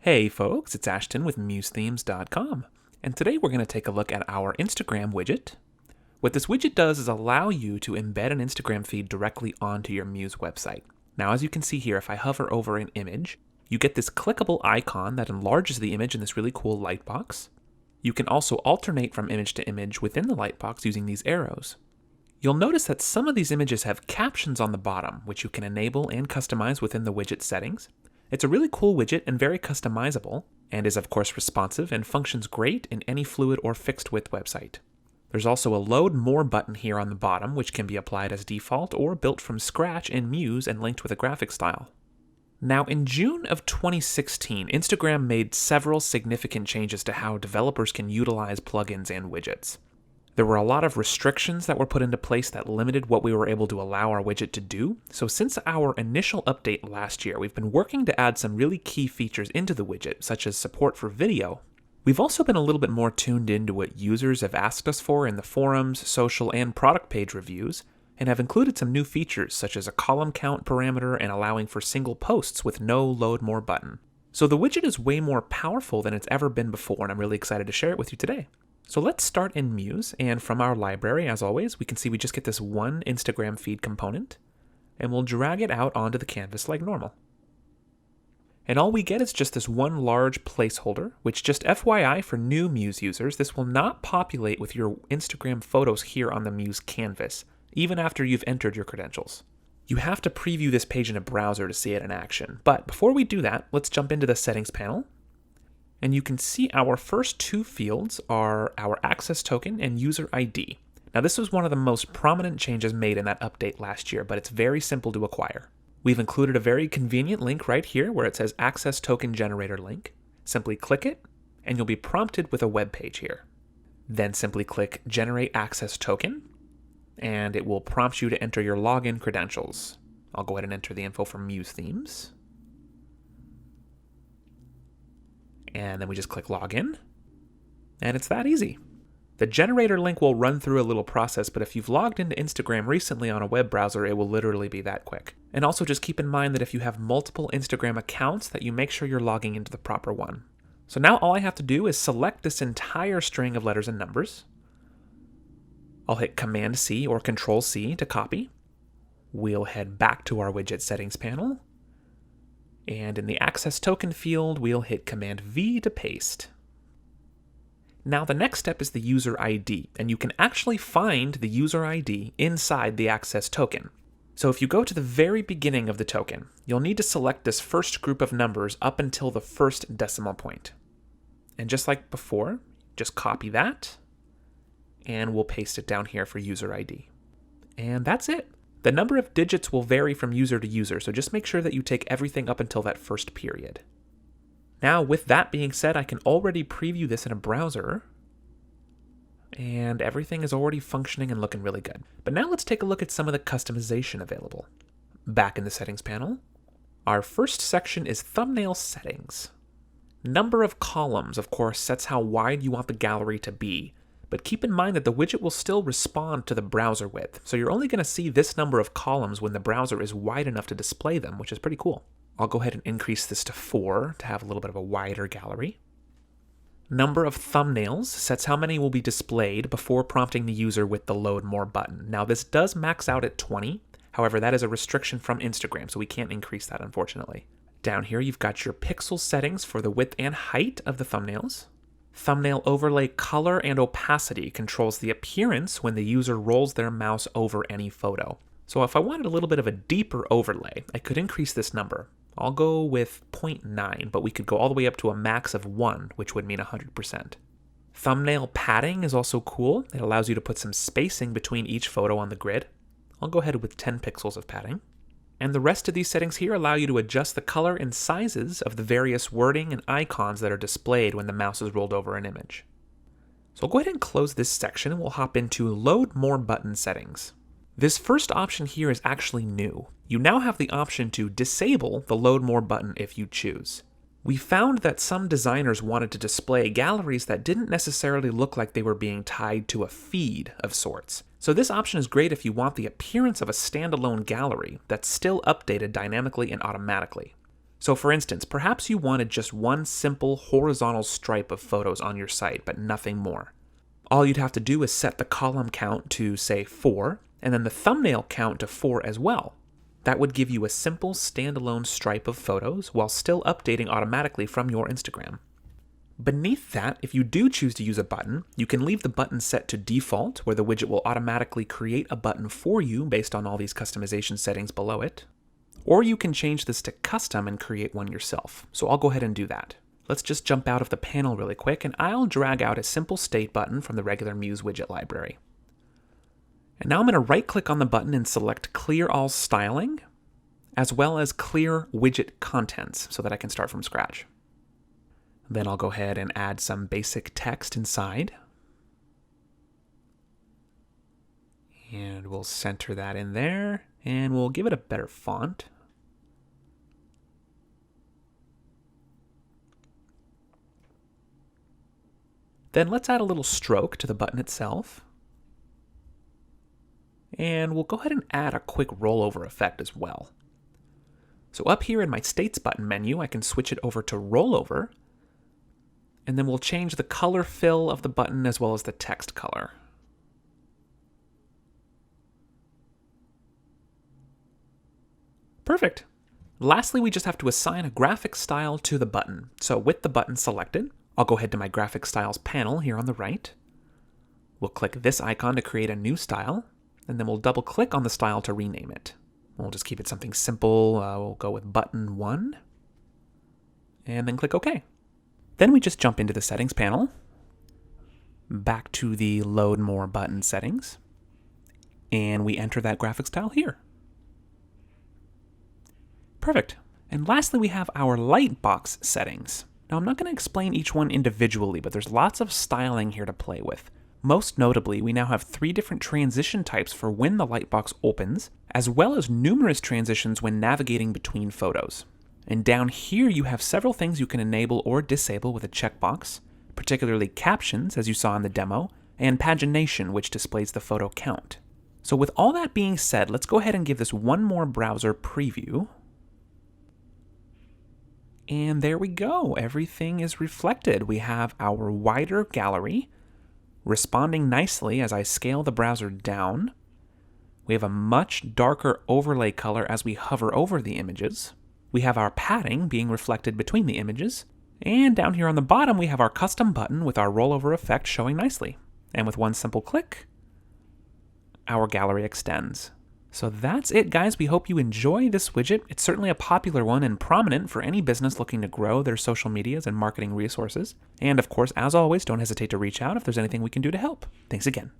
Hey folks, it's Ashton with MuseThemes.com, and today we're going to take a look at our Instagram widget. What this widget does is allow you to embed an Instagram feed directly onto your Muse website. Now, as you can see here, if I hover over an image, you get this clickable icon that enlarges the image in this really cool lightbox. You can also alternate from image to image within the lightbox using these arrows. You'll notice that some of these images have captions on the bottom, which you can enable and customize within the widget settings. It's a really cool widget and very customizable, and is of course responsive and functions great in any fluid or fixed width website. There's also a Load More button here on the bottom, which can be applied as default or built from scratch in Muse and linked with a graphic style. Now, in June of 2016, Instagram made several significant changes to how developers can utilize plugins and widgets. There were a lot of restrictions that were put into place that limited what we were able to allow our widget to do, so since our initial update last year, we've been working to add some really key features into the widget, such as support for video. We've also been a little bit more tuned into what users have asked us for in the forums, social, and product page reviews, and have included some new features such as a column count parameter and allowing for single posts with no Load More button. So the widget is way more powerful than it's ever been before, and I'm really excited to share it with you today. So let's start in Muse, and from our library, as always, we can see we just get this one Instagram feed component, and we'll drag it out onto the canvas like normal. And all we get is just this one large placeholder, which, just FYI for new Muse users, this will not populate with your Instagram photos here on the Muse canvas, even after you've entered your credentials. You have to preview this page in a browser to see it in action. But before we do that, let's jump into the settings panel. And you can see our first two fields are our access token and user ID. Now, this was one of the most prominent changes made in that update last year, but it's very simple to acquire. We've included a very convenient link right here where it says access token generator link. Simply click it, and you'll be prompted with a web page here. Then simply click generate access token, and it will prompt you to enter your login credentials. I'll go ahead and enter the info from Muse Themes. And then we just click login, and it's that easy. The generator link will run through a little process, but if you've logged into Instagram recently on a web browser, it will literally be that quick. And also just keep in mind that if you have multiple Instagram accounts, that you make sure you're logging into the proper one. So now all I have to do is select this entire string of letters and numbers. I'll hit Command-C or Control-C to copy. We'll head back to our widget settings panel. And in the access token field, we'll hit Command-V to paste. Now the next step is the user ID, and you can actually find the user ID inside the access token. So if you go to the very beginning of the token, you'll need to select this first group of numbers up until the first decimal point. And just like before, just copy that, and we'll paste it down here for user ID. And that's it. The number of digits will vary from user to user, so just make sure that you take everything up until that first period. Now, with that being said, I can already preview this in a browser, and everything is already functioning and looking really good. But now let's take a look at some of the customization available. Back in the settings panel, our first section is thumbnail settings. Number of columns, of course, sets how wide you want the gallery to be. But keep in mind that the widget will still respond to the browser width, so you're only going to see this number of columns when the browser is wide enough to display them, which is pretty cool. I'll go ahead and increase this to 4 to have a little bit of a wider gallery. Number of thumbnails sets how many will be displayed before prompting the user with the Load More button. Now, this does max out at 20, however, that is a restriction from Instagram, so we can't increase that, unfortunately. Down here, you've got your pixel settings for the width and height of the thumbnails. Thumbnail overlay color and opacity controls the appearance when the user rolls their mouse over any photo. So if I wanted a little bit of a deeper overlay, I could increase this number. I'll go with 0.9, but we could go all the way up to a max of 1, which would mean 100%. Thumbnail padding is also cool. It allows you to put some spacing between each photo on the grid. I'll go ahead with 10 pixels of padding. And the rest of these settings here allow you to adjust the color and sizes of the various wording and icons that are displayed when the mouse is rolled over an image. So I'll go ahead and close this section and we'll hop into Load More button settings. This first option here is actually new. You now have the option to disable the Load More button if you choose. We found that some designers wanted to display galleries that didn't necessarily look like they were being tied to a feed of sorts. So this option is great if you want the appearance of a standalone gallery that's still updated dynamically and automatically. So for instance, perhaps you wanted just one simple horizontal stripe of photos on your site, but nothing more. All you'd have to do is set the column count to, say, 4, and then the thumbnail count to 4 as well. That would give you a simple standalone stripe of photos while still updating automatically from your Instagram. Beneath that, if you do choose to use a button, you can leave the button set to default, where the widget will automatically create a button for you based on all these customization settings below it. Or you can change this to custom and create one yourself. So I'll go ahead and do that. Let's just jump out of the panel really quick, and I'll drag out a simple state button from the regular Muse widget library. And now I'm going to right-click on the button and select Clear All Styling, as well as Clear Widget Contents, so that I can start from scratch. Then I'll go ahead and add some basic text inside. And we'll center that in there, and we'll give it a better font. Then let's add a little stroke to the button itself. And we'll go ahead and add a quick rollover effect as well. So up here in my States button menu, I can switch it over to rollover, and then we'll change the color fill of the button as well as the text color. Perfect. Lastly, we just have to assign a graphic style to the button. So with the button selected, I'll go ahead to my graphic styles panel here on the right. We'll click this icon to create a new style, and then we'll double click on the style to rename it. We'll just keep it something simple. We'll go with button 1, and then click OK. Then we just jump into the settings panel, back to the load more button settings, and we enter that graphic style here. Perfect. And lastly, we have our lightbox settings. Now, I'm not going to explain each one individually, but there's lots of styling here to play with. Most notably, we now have 3 different transition types for when the lightbox opens, as well as numerous transitions when navigating between photos. And down here, you have several things you can enable or disable with a checkbox, particularly captions, as you saw in the demo, and pagination, which displays the photo count. So with all that being said, let's go ahead and give this one more browser preview. And there we go. Everything is reflected. We have our wider gallery responding nicely as I scale the browser down. We have a much darker overlay color as we hover over the images. We have our padding being reflected between the images. And down here on the bottom, we have our custom button with our rollover effect showing nicely. And with one simple click, our gallery extends. So that's it, guys. We hope you enjoy this widget. It's certainly a popular one and prominent for any business looking to grow their social medias and marketing resources. And of course, as always, don't hesitate to reach out if there's anything we can do to help. Thanks again.